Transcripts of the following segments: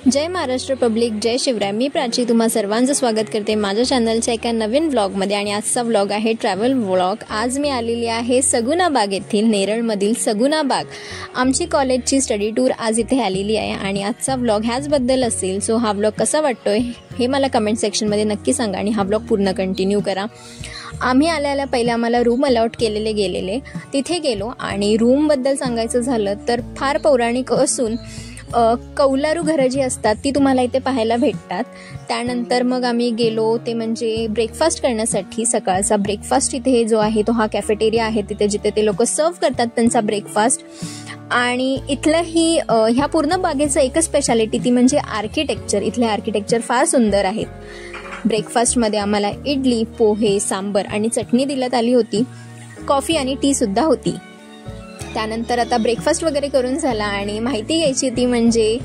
जय महाराष्ट्र पब्लिक, जय शिवराय. मी प्राची तुम्हा सर्वांचं स्वागत करते माझ्या चॅनलच्या एका नवीन व्लॉगमध्ये. आणि आजचा व्लॉग आहे ट्रॅव्हल व्लॉग. आज मी आलेली आहे सगुना बाग येथील, नेरळमधील सगुना बाग. आमची कॉलेजची स्टडी टूर आज इथे आलेली आहे आणि आजचा व्लॉग ह्याचबद्दल असेल. सो हा व्लॉग कसा वाटतोय हे मला कमेंट सेक्शनमध्ये नक्की सांगा आणि हा व्लॉग पूर्ण कंटिन्यू करा. आम्ही आल्याला पहिले आम्हाला रूम अलॉट गेलेले तिथे गेलो. आणि रूमबद्दल सांगायचं झालं तर फार पौराणिक असून कौलारू घरं जी असतात ती तुम्हाला इथे पाहायला भेटतात. त्यानंतर मग आम्ही गेलो ते म्हणजे ब्रेकफास्ट करण्यासाठी. सकाळचा ब्रेकफास्ट इथे जो आहे तो हा कॅफेटेरिया आहे तिथे, जिथे ते लोक सर्व करतात त्यांचा ब्रेकफास्ट. आणि इथलं ही ह्या पूर्ण बागेचं एकच स्पेशालिटी ती म्हणजे आर्किटेक्चर. इथले आर्किटेक्चर फार सुंदर आहेत. ब्रेकफास्टमध्ये आम्हाला इडली, पोहे, सांबर आणि चटणी देण्यात आली होती. कॉफी आणि टी सुद्धा होती. त्यानंतर आता ब्रेकफास्ट वगैरे करून झाला आणि माहिती घ्यायची ती म्हणजे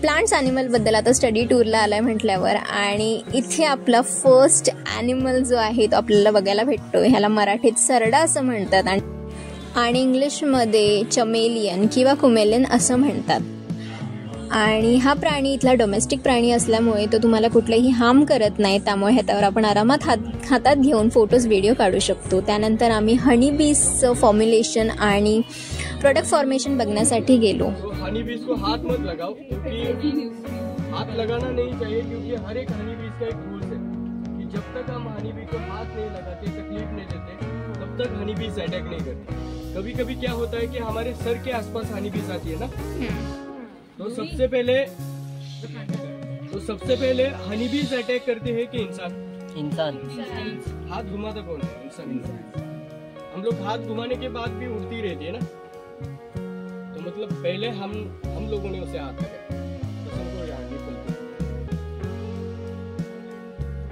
प्लांट्स ॲनिमलबद्दल. आता स्टडी टूरला आलाय म्हटल्यावर आणि इथे आपला फर्स्ट ॲनिमल जो आहे तो आपल्याला बघायला भेटतो. ह्याला मराठीत सरडा असं म्हणतात आणि इंग्लिशमध्ये चमेलियन किंवा कुमेलियन असं म्हणतात. आणि हा प्राणी इथला डोमेस्टिक प्राणी असल्यामुळे तो तुम्हाला कुठलेही हार्म करत नाही, त्यामुळे ह्याच्यावर आपण आरामात हातात घेऊन फोटोज व्हिडिओ काढू शकतो. त्यानंतर आम्ही हनी बीजचं फॉर्म्युलेशन आणि प्रोडक्ट फॉर्मेशन बघण्यासाठी गेलो. हनी बीज को हाथ मत लगाओ, क्योंकि हाथ लगाना नहीं चाहिए, क्योंकि हर एक हनी बीज का एक रूल्स है कि जब तक हम हनी बीज को हाथ नहीं लगाते, तकलीफ नहीं देते, तब तक हनी बीज अटैक नहीं करते. कभी कभी क्या होता है कि हमारे सर के आसपास हनी बीज आती है ना, तो सबसे पहले हनी बीज अटैक करते हैं कि इंसान. हाथ घुमाता कौन है? इंसान. हम लोग हाथ घुमाने के बाद भी उड़ती रहती है ना, तो मतलब पहले हम लोगों ने उसे हाथ लगाया तो सबको यहाँ नहीं फलती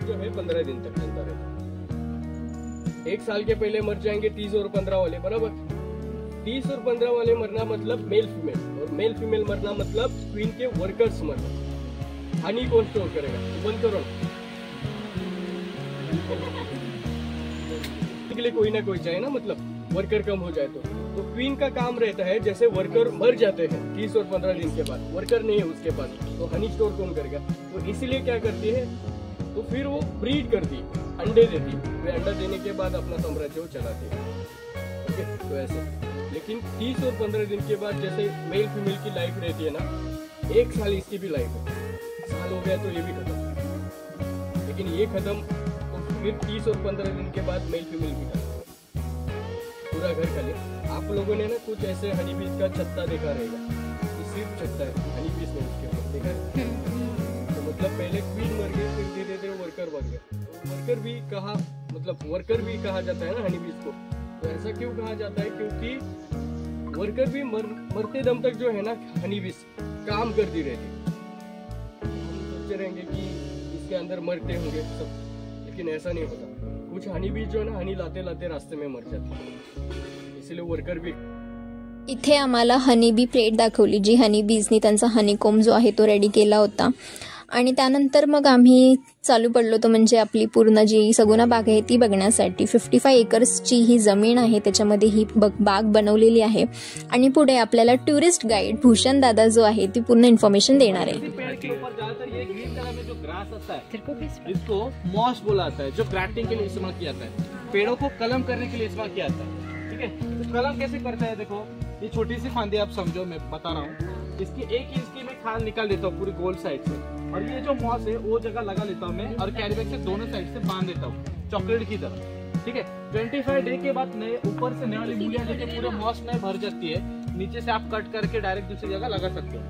जो है 15 दिन तक चलता रहता. 1 साल के पहले मर जाएंगे 30 और 15 वाले, बराबर. 30 और 15 वाले मरना मतलब मेल फीमेल, और मेल फीमेल मरना मतलब क्वीन के वर्कर्स मरना. हनी कौन स्टोर करेगा? बंद करो के लिए कोई ना कोई चाहिए ना, मतलब वर्कर कम हो जाए तो क्वीन का काम रहता है, जैसे वर्कर मर जाते हैं 30 और 15 दिन के बाद, वर्कर नहीं है उसके पास, तो हनी स्टोर कौन करेगा? तो इसीलिए क्या करती है, तो फिर वो ब्रीड करती, अंडे देती, वे अंडा देने के बाद अपना साम्राज्य वो चलाती है. ओके, तो ऐसे. लेकिन 30 और 15 दिन के बाद जैसे मेल फीमेल की लाइफ रहती है ना, 1 साल इसकी भी लाइफ है. साल हो गया तो ये भी खत्म. लेकिन ये खत्म तो फिर 30 और 15 दिन के बाद मेल फीमेल भी खत्म, पूरा घर खाली. आप लोगों ने ना कुछ ऐसे हनी बीज का छत्ता देखा रहेगा, ये सिर्फ छत्ता है, हनी बीज में उसके ऊपर देखा है. तो मतलब पहले क्वीन मर गई, फिर धीरे धीरे वर्कर बन गए. वर्कर भी कहा, मतलब वर्कर भी कहा जाता है ना हनी बीज को. तो ऐसा क्यों कहा जाता है? क्योंकि वर्कर भी मरते दम तक जो है ना हनी बीज काम करती रहती. हम सोचते रहेंगे कि इसके अंदर मरते होंगे सब, लेकिन ऐसा नहीं होता. कुछ हनी बीज जो है ना हनी लाते लाते रास्ते में मर जाते हैं, इसलिए वर्कर भी. इथे आम्हाला हनी बी प्लेट दाखवली, जी हनी बीजनी त्यांचा हनीकोम जो आहे तो रेडी केला होता. आणि त्यानंतर मग आम्ही चालू पडलो तो म्हणजे आपली पूर्ण जी सगुना बाग आहे ती बघण्यासाठी. 55 एकर्सची ही जमीन आहे, त्याच्यामध्ये ही बाग बनवलेली आहे. आणि पुढे आपल्याला टुरिस्ट गाईड भूषण दादा जो आहे ती पूर्ण इन्फॉर्मेशन देणार आहे. जो ग्रास आता है इसको मॉस बोला जाता है, जो ग्राफ्टिंग के लिए इस्तेमाल किया जाता है. पेड़ों को कलम करने के लिए इस्तेमाल किया जाता है. ठीक है, तो कलम कैसे करता है? देखो ये छोटी सी फांदी आप समझो, मैं बता रहा हूँ. इसकी 1 इंच की मैं खाल निकाल देता हूँ पूरी गोल साइड से, और ये जो मॉस है वो जगह लगा लेता हूँ मैं, और कैरी बैग से दोनों साइड से बांध देता हूँ चॉकलेट की तरह. ठीक है, 25 डे के बाद नए ऊपर से नए वाली मूलियाँ लेके पूरे मॉस में भर जाती है. नीचे से आप कट करके डायरेक्ट दूसरी जगह लगा सकते हो.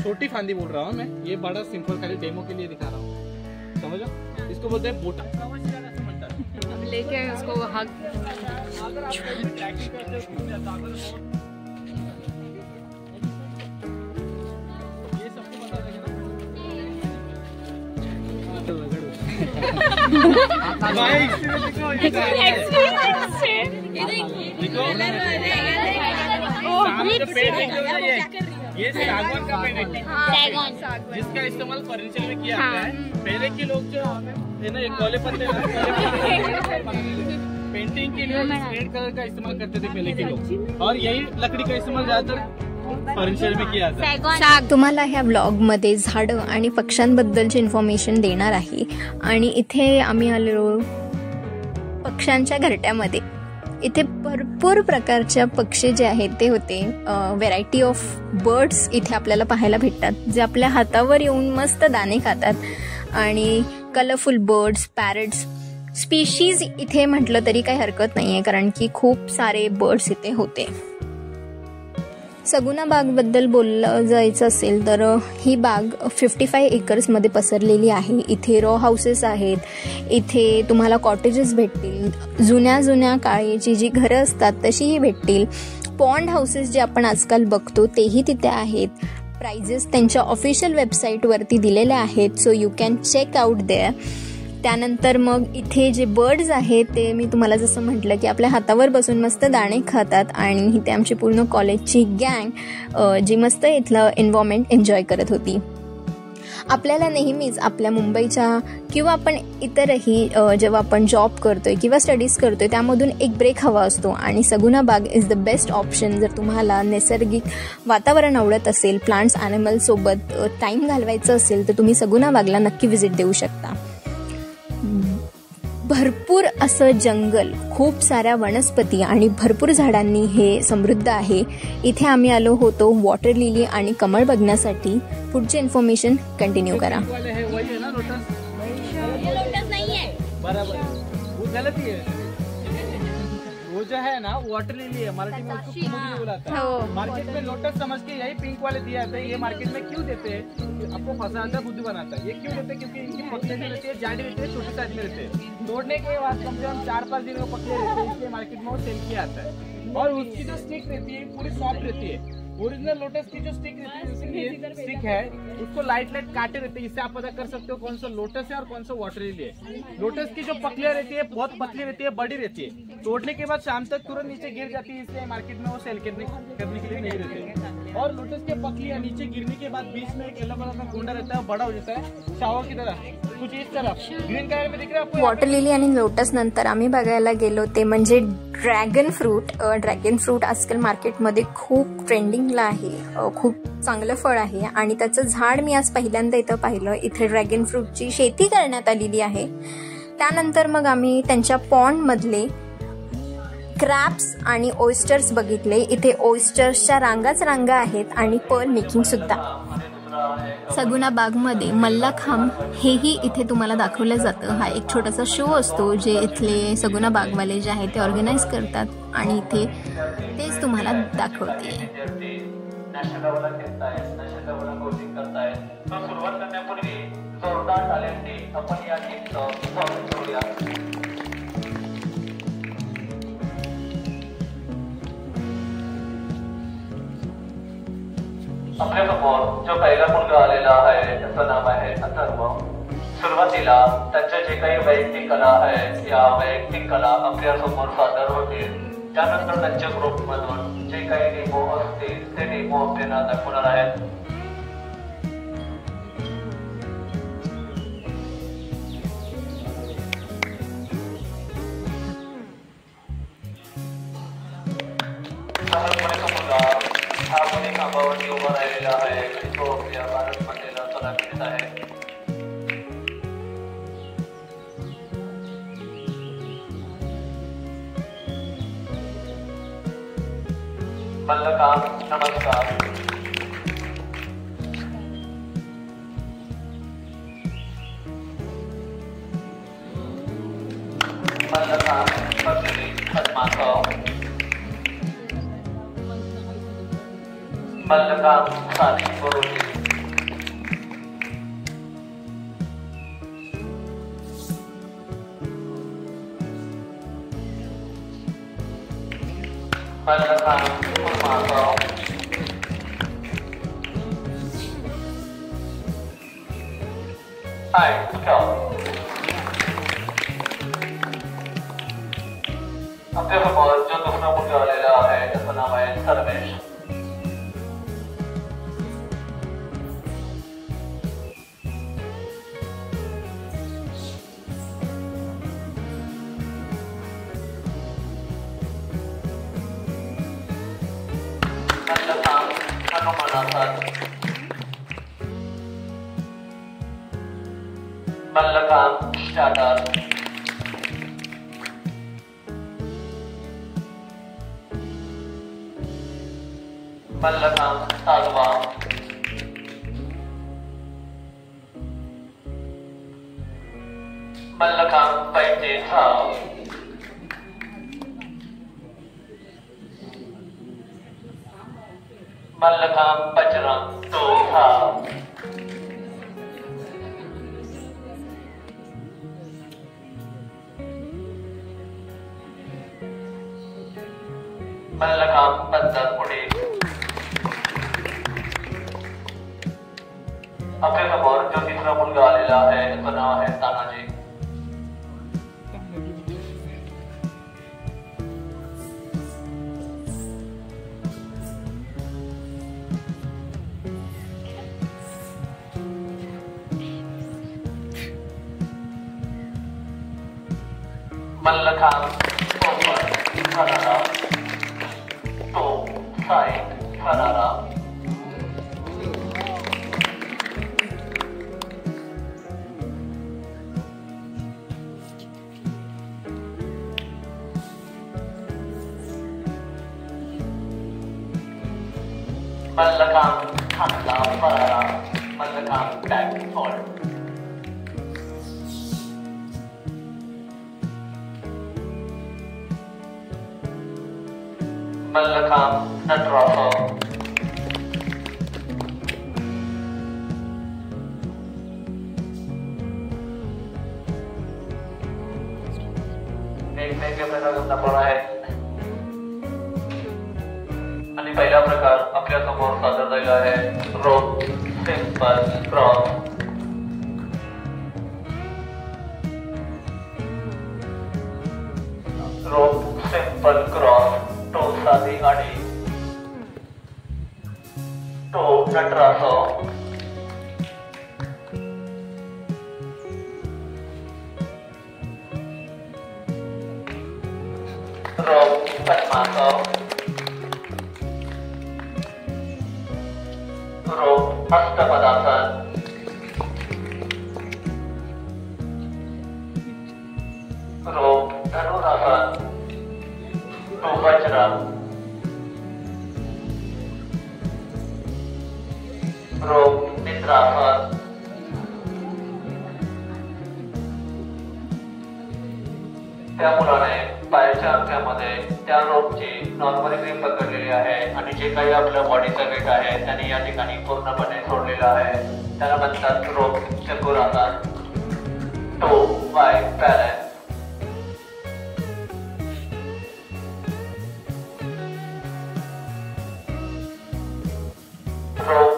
छोटी फांदी बोल रहा हूँ मैं, ये बड़ा सिंपल खाली डेमो के लिए दिखा रहा हूँ. समझो, इसको बोलते हैं बोटा. लेके उसको ये सागवान का पेड़ है, जिसका इस्तेमाल फर्नीचर में किया जाता है. पहले के लोग जो है ना, ये कोले पत्ते पेंटिंग के लिए रेड कलर का इस्तेमाल करते थे पहले के लोग, और यही लकड़ी का इस्तेमाल ज्यादातर फर्नीचर में किया था। तुम्हाला ह्या व्लॉगमध्ये झाडं आणि पक्ष्यांबद्दलची इन्फॉर्मेशन देणार आहे। आणि इथे आम्ही आलेलो पक्ष्यांच्या घरट्यामध्ये। इथे भरपूर प्रकारच्या पक्षी जे आहेत ते होते, व्हेरायटी ऑफ बर्ड्स इथे आपल्याला पाहायला भेटतात, जे आपल्या हातावर येऊन मस्त दाणे खातात। आणि कलरफुल बर्ड्स, पॅरट्स, स्पीशीज इथे म्हटलं तरी काही हरकत नाही आहे, कारण की खूप सारे बर्ड्स इथे होते। सगुना बागबद्दल बोललं जायचं असेल तर ही बाग 55 एकर्समध्ये पसरलेली आहे। इथे रॉ हाऊसेस आहेत, इथे तुम्हाला कॉटेजेस भेटतील, जुन्या काळीची जी घरं असतात तशीही भेटतील। पॉन्ड हाऊसेस जे आपण आजकाल बघतो तेही तिथे आहेत। प्राइजेस त्यांच्या ऑफिशियल वेबसाईटवरती दिलेल्या आहेत, so you can check out there. त्यानंतर मग इथे जे बर्ड्स आहेत ते मी तुम्हाला जसं म्हटलं की आपल्या हातावर बसून मस्त दाणे खातात। आणि इथे आमची पूर्ण कॉलेजची गँग जी मस्त इथलं एन्व्हायरमेंट एन्जॉय करत होती। आपल्याला नेहमीच आपल्या मुंबईच्या किंवा आपण इतरही जेव्हा आपण जॉब करतोय किंवा स्टडीज करतोय त्यामधून एक ब्रेक हवा असतो, आणि सगुना बाग इज द बेस्ट ऑप्शन। जर तुम्हाला नैसर्गिक वातावरण आवडत असेल, प्लांट्स ॲनिमल सोबत टाइम घालवायचं असेल तर तुम्ही सगुना बागला नक्की व्हिजिट देऊ शकता। भरपूर असं जंगल, खूप साऱ्या वनस्पती आणि भरपूर झाडांनी हे समृद्ध आहे। इथे आम्ही आलो होतो वॉटर लिली आणि कमळ बघण्यासाठी। पुढची इन्फॉर्मेशन कंटिन्यू करा। वो जो है ना वाटर लिली है, मराठी में उसको कुमुदनी बुलाता है। मार्केट में लोटस समझ के यही पिंक वाले दिया जाता है। ये मार्केट में क्यों देते हैं? आपको फंसाता है, बुद्धू बनाता है। ये क्यों देते हैं? क्योंकि इनकी पकड़े में रहती है, जाडी रहती है, छोटी साइज में रहते हैं। तोड़ने के बाद कम से कम 4-5 दिन वो पकड़े रहते हैं, इसलिए मार्केट में वो सेल किया आता है। और उसकी जो स्टिक रहती है पूरी सॉफ्ट रहती है। ओरिजिनल लोटस की जो स्टिक रहती है, जैसे ये स्टिक है, उसको लाइट काटे रहते हैं। इससे आप पता कर सकते हो कौन सा लोटस है और कौन सा वाटर लिली है। लोटस की जो पकड़ियां रहती है बहुत पतली रहती है, बड़ी रहती है। तोड़ने के बाद शाम तक तुरंत नीचे गिर जाती है, इसलिए मार्केट में वो सेल करने के लिए नहीं रहते। और लोटस के पकड़ियां नीचे गिरने के बाद बीच में एक येलो कलर का गोंडा रहता है, बड़ा हो जाता है शावर की तरह, कुछ इस तरह ग्रीन कलर में दिख रहा है आपको। वॉटर लिली आणि लोटस नंतर आम्ही बघायला गेलो ते म्हणजे ड्रॅगन फ्रूट। ड्रॅगन फ्रूट आजकाल मार्केटमध्ये खूप ट्रेंडिंगला आहे, खूप चांगलं फळ आहे आणि त्याचं झाड मी आज पहिल्यांदा इथं पाहिलं। इथे ड्रॅगन फ्रूटची शेती करण्यात आलेली आहे। त्यानंतर मग आम्ही त्यांच्या पॉन्ड मधले क्रॅब्स आणि ओयस्टर्स बघितले। इथे ओयस्टर्सच्या रांगा आहेत आणि पर्ल मेकिंग सुद्धा। सगुना बागमध्ये मल्लखांब हेही इथे तुम्हाला दाखवलं जातं। हा एक छोटासा शो असतो जे इथले सगुना बागवाले जे आहेत ते ऑर्गनाईज करतात आणि इथे तेच तुम्हाला दाखवते। सुरुवात करण्यापूर्वी जोरदार टाळ्यांनी आपण या टीमचं स्वागत करूया। आपल्यासमोर जो पहिला मुलगा आलेला आहे त्याचं नाव आहे अथर्व। सुरुवातीला त्यांचे जे काही वैयक्तिक कला आहेत या वैयक्तिक कला आपल्या समोर सादर होतील। त्यानंतर त्यांच्या ग्रुपमधून जे काही डेमो असतील ते डेमो आपल्याला दाखवणार आहेत। हा कोणी खांबावरती उभा राहिलेला आहे आणि तो आपल्या भारत मातेला सलाम देत आहे। मल्लखांब नमस्कार। मल्लखांब पत्नी पद्मासव। मल्लखांब सानी बोरोली। मल्लखांब कुर्मागाव। हाय आपल्यासमोर जो दुसरा मुलगा आलेला आहे त्याचं नाव आहे सर्वेश। मल्लखांब अनुमनासन, मल्लखांब स्टार्टर, मल्लखांब सालवा, मल्लखांब पैंतीसा, मल्लखांब बजरंग तोथा, मल्लखांब बंदर पुढे. आपल्या समोर जो तिसरा मुलगा आलेला आहे त्याचं नाव आहे तानाजी. मल्लखांब ओपन खरारा, तो साइड खरारा, मल्लखांब थांबला फरारा, मल्लखांब बॅक फॉल्ट, मल्लखांब नटरासन, वेगवेगळे प्रकार दाखवणार आहेत आणि पहिला प्रकार आपल्या समोर सादर झालेला आहे रोप सिंपल क्रॉस. रोप सिंपल क्रॉस, तो साधी आडी, तो नटरासो, रोप पद्मासो, रोप हस्तपदासन, रोप धनुरासन, तो वज्र, रोप निद्रासन, त्या मुलाने पायाच्या अंगठ्यामध्ये त्या रोपची नॉर्मल ग्रीप पकडलेली आहे आणि जे काही आपल्या बॉडीचा वेट आहे त्याने या ठिकाणी पूर्णपणे सोडलेला आहे. त्याला म्हणतात रोप चतुरासन, तो वाय बॅलन्स, रोप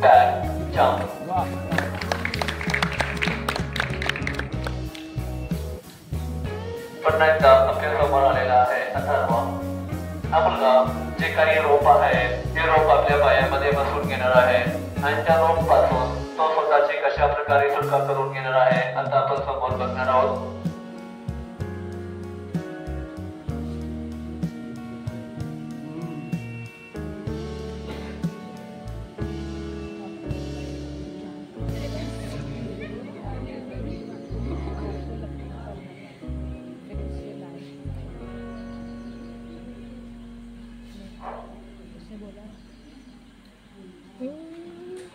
बॅक जंप. पुन्हा एकदा आपल्या समोर आलेला आहे अथर्व. हा मुलगा जे काही रोप आहे ते रोप आपल्या पायामध्ये बसवून घेणार आहे आणि त्या रोप पासून तो स्वतःची कशा प्रकारे सुटका करून घेणार आहे आता आपण समोर बघणार आहोत.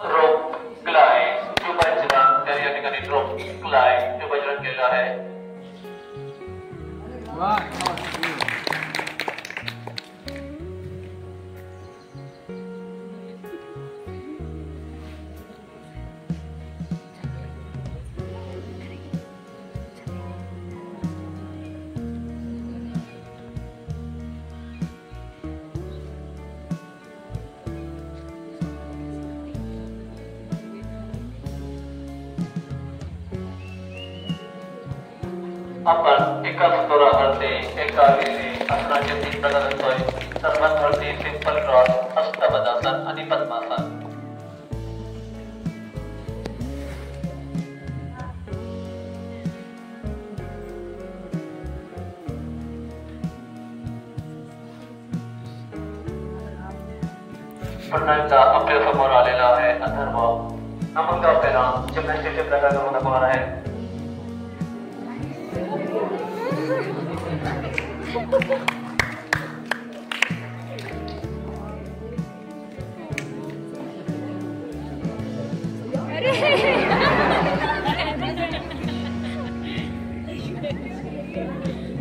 रोप क्लाइंब जो बजरंग त्या या ठिकाणी रोप क्लाइंब जो बजरंग केला आहे. आपण एका स्तरावरती एका वेळी आसनाचे 3 प्रकार असतोय. सर्वात वरती सिंपल क्रॉस, हस्तपदासन आणि पद्मासन. पुन्हा एकदा आपल्या समोर आलेला आहे अथर्व. हा मुलगा आपल्याला जिम्नॅस्टिकचे प्रकार करून दाखवणार आहे.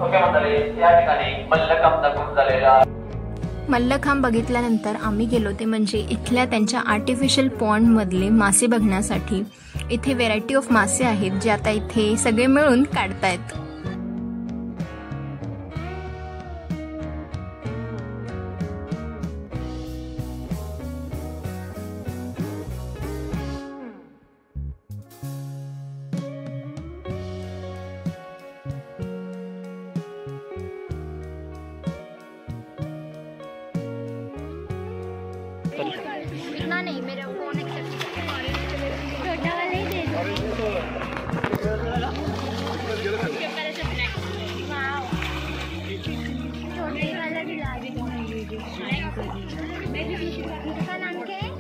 ओके मंडळी, या ठिकाणी मल्लखांब दाखवून झालेला. मल्लखांब बघितल्यानंतर आम्ही गेलो ते म्हणजे इथल्या त्यांच्या आर्टिफिशियल पॉन्डमधले मासे बघण्यासाठी. इथे व्हेरायटी ऑफ मासे आहेत जे आता इथे सगळे मिळून काढतायत. इतना नहीं, मेरा फोन छोटा वाला ही दे छोटे वाला दिला.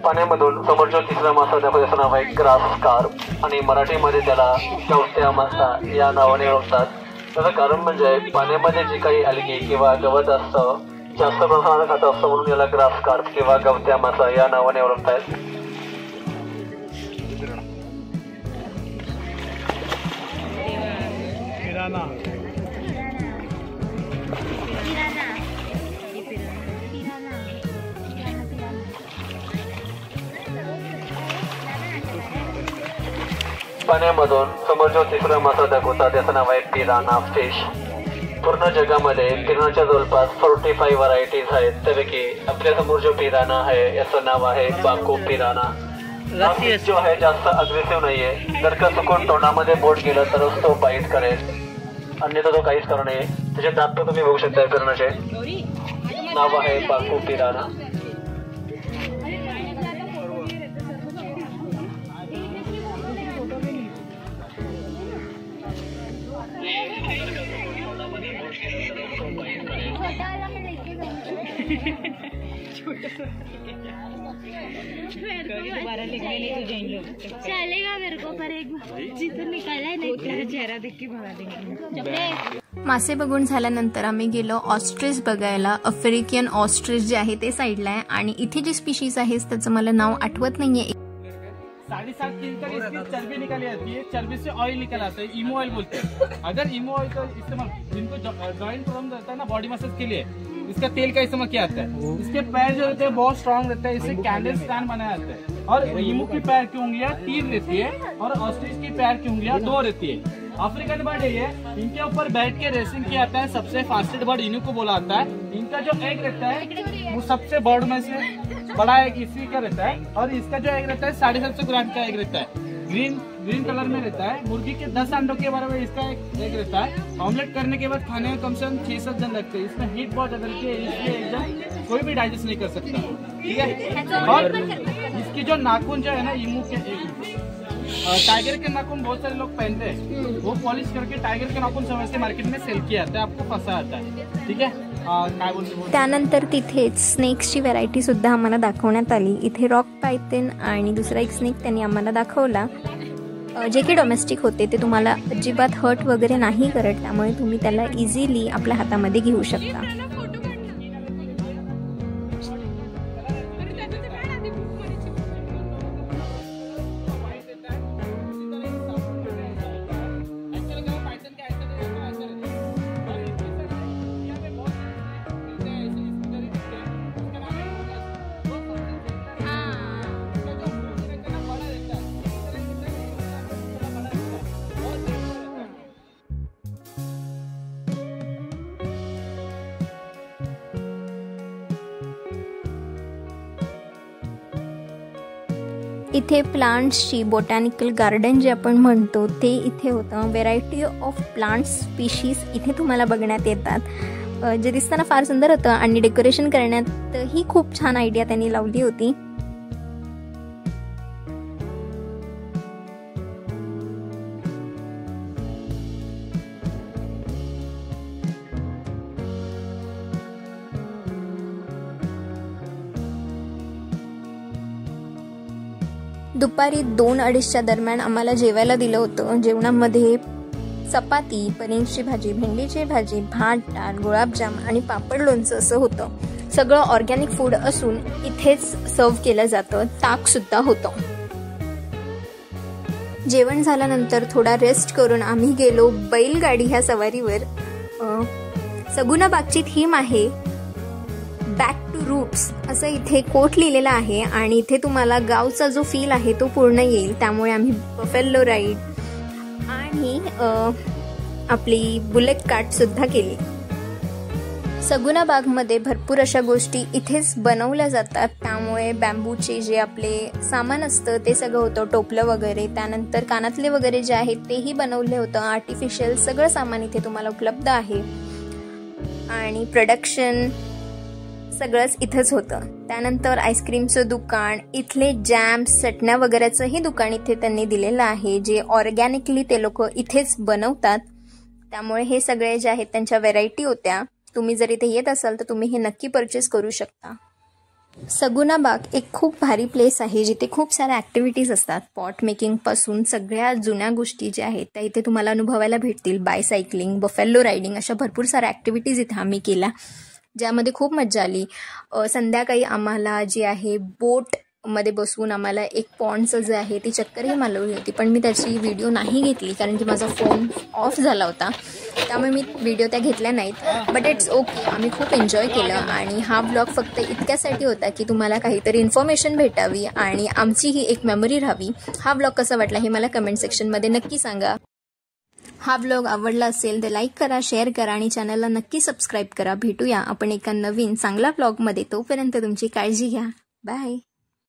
पाण्यामधून समोरच्या तिसरा मासा त्याचं नाव आहे ग्रास कार्प आणि मराठीमध्ये त्याला गवत्या मासा या नावाने ओळखतात. त्याचं कारण म्हणजे पाण्यामध्ये जी काही अलगी किंवा गवत असतं जास्त प्रमाणात खात असतं म्हणून याला ग्रास कार्प किंवा गवत्या मासा या नावाने ओळखतात. पाण्यामधून समोरच्या तिसरा मासा दाखवतात त्याचं नाव आहे पिराना फिश. पूर्ण जगामध्ये पिरानाच्या जवळपास 45 व्हरायटीज आहेत. त्यापैकी आपल्या समोर जो पिराना आहे याचं नाव आहे बाको पिराना. जो आहे जास्त अग्रेसिव्ह नाहीये. जर का चुकून तोंडामध्ये बोट गेलं तरच तो बाईट करेल, अन्यथा तो काहीच करू नये. त्याचे दात तर तुम्ही बघू शकता. पिरानाचे नाव आहे बाको पिराना. चलेगा मेरे को, पर एक जिथून निकालाय नाही तेरा चेहरा देख के भगा देंगे. मासे बघून झाल्यानंतर आम्ही गेलो ऑस्ट्रिच बघायला. आफ्रिकन ऑस्ट्रिच जे आहे ते साईडला आहे आणि इथे जे स्पीशीज आहे त्याचं मला नाव आठवत नाहीये. 7.5 किलो तक इसकी चर्बी निकाली जाती है. चर्बी से ऑयल निकल आता है, इमो ऑयल बोलते हैं. अगर इमो ऑयल का इस्तेमाल जिनको जॉइंट प्रॉब्लम रहता है ना बॉडी मसाज के लिए, इसका तेल का इस्तेमाल किया जाता है. इसके पैर जो रहते हैं बहुत स्ट्रांग रहता है. इससे कैंडल स्टैंड बनाया जाता है. और इमो की पैर की उंगलियां 3 रहती है और ऑस्ट्रिच की पैर की उंगलियां 2 रहती है. अफ्रीकन बर्ड है ये. इनके ऊपर बैठ के रेसिंग किया जाता है. सबसे फास्टेस्ट बर्ड इन्हीं को बोला जाता है. इनका जो एग रहता है वो सबसे बर्ड में से बड़ा एग इसी का रहता है. और इसका जो एग रहता है 750 ग्राम का एग रहता है. ग्रीन कलर में रहता है. मुर्गी के 10 अंडों के बराबर इसका एक एग रहता है. ऑमलेट करने के बाद खाने में कम से कम 6-7 जन लगते हैं. इसमें हीट बहुत ज्यादा लगती है, इसलिए एकदम कोई भी डाइजेस्ट नहीं कर सकता. ठीक है. और इसकी जो नाखून जो है ना इमू के टाइगर के नाखून बहुत सारे लोग पहनते हैं. वो पॉलिश करके टाइगर के नाखून समझ के मार्केट में सेल किया जाता है. आपको फंसा आता है. ठीक है. काय बोलते. त्यानंतर तिथेच स्नेक्सची व्हरायटी सुद्धा आम्हाला दाखवण्यात आली. इथे रॉक पायथन आणि दुसरा एक स्नेक त्यांनी आम्हाला दाखवला. जे की डोमेस्टिक होते ते तुम्हाला अजिबात हर्ट वगैरे नाही करत, त्यामुळे तुम्ही त्याला इझिली आपल्या हातामध्ये घेऊ शकता. इथे प्लांट्सची बॉटॅनिकल गार्डन जे आपण म्हणतो ते इथे होतं. व्हेरायटी ऑफ प्लांट्स स्पीशीज इथे तुम्हाला बघण्यात येतात. जे दिसताना फार सुंदर होतं आणि डेकोरेशन करण्यातही खूप छान आयडिया त्यांनी लावली होती. दुपारी 2-2:30च्या दरम्यान आम्हाला जेवायला दिलं होतं. जेवणामध्ये चपाती, पनीरची भाजी, भेंडीची भाजी, भात, डाळ, गुलाबजाम आणि पापड, लोणचं असं होतं. सगळं ऑर्गॅनिक फूड असून इथेच सर्व केलं जातं. ताकसुद्धा होतं. जेवण झाल्यानंतर थोडा रेस्ट करून आम्ही गेलो बैलगाडी ह्या सवारीवर. सगुना बागची थीम आहे बॅक टू रूट्स असं इथे कोट लिहिलेला आहे आणि इथे तुम्हाला गावचा जो फील आहे तो पूर्ण येईल. त्यामुळे आम्ही बफेलो राईड आणि आपली बुलेट कार्ट सुद्धा केली. सगुना बागमध्ये भरपूर अशा गोष्टी इथेच बनवल्या जातात. त्यामुळे बॅम्बूचे जे आपले सामान असतं ते सगळं होतं, टोपलं वगैरे. त्यानंतर कानातले वगैरे जे आहेत तेही बनवले होतं. आर्टिफिशियल सगळं सामान इथे तुम्हाला उपलब्ध आहे आणि प्रोडक्शन सगळंच इथंच होतं. त्यानंतर आईस्क्रीमचं दुकान, इथले जॅम्स, चटण्या वगैरेचंही दुकान इथे त्यांनी दिलेलं आहे, जे ऑर्गॅनिकली ते लोक इथेच बनवतात. त्यामुळे हे सगळे जे आहेत त्यांच्या व्हेरायटी होत्या. तुम्ही जर इथे येत असाल तर तुम्ही हे नक्की परचेस करू शकता. सगुना बाग एक खूप भारी प्लेस आहे जिथे खूप साऱ्या ॲक्टिव्हिटीज असतात. पॉट मेकिंगपासून सगळ्या जुन्या गोष्टी ज्या आहेत त्या इथे तुम्हाला अनुभवायला भेटतील. बायसायकलिंग, बफेलो रायडिंग अशा भरपूर साऱ्या ॲक्टिव्हिटीज इथे आम्ही केल्या, ज्यामध्ये खूप मजा आली. संध्याकाळी आम्हाला जी आहे बोटमध्ये बसवून आम्हाला एक पॉन्डचं जे आहे ती चक्करही मालवली होती, पण मी त्याची व्हिडिओ नाही घेतली कारण की माझा फोन ऑफ झाला होता. त्यामुळे मी व्हिडिओ त्या घेतल्या नाहीत. बट इट्स ओके, आम्ही खूप एन्जॉय केलं. आणि हा ब्लॉग फक्त इतक्यासाठी होता की तुम्हाला काहीतरी इन्फॉर्मेशन भेटावी आणि आमची ही एक मेमरी राहावी. हा ब्लॉग कसा वाटला हे मला कमेंट सेक्शनमध्ये नक्की सांगा. हा ब्लॉग आवडला असेल तर लाईक करा, शेअर करा आणि चॅनलला नक्की सबस्क्राईब करा. भेटूया आपण एका नवीन चांगल्या ब्लॉगमध्ये. तोपर्यंत तुमची काळजी घ्या. बाय.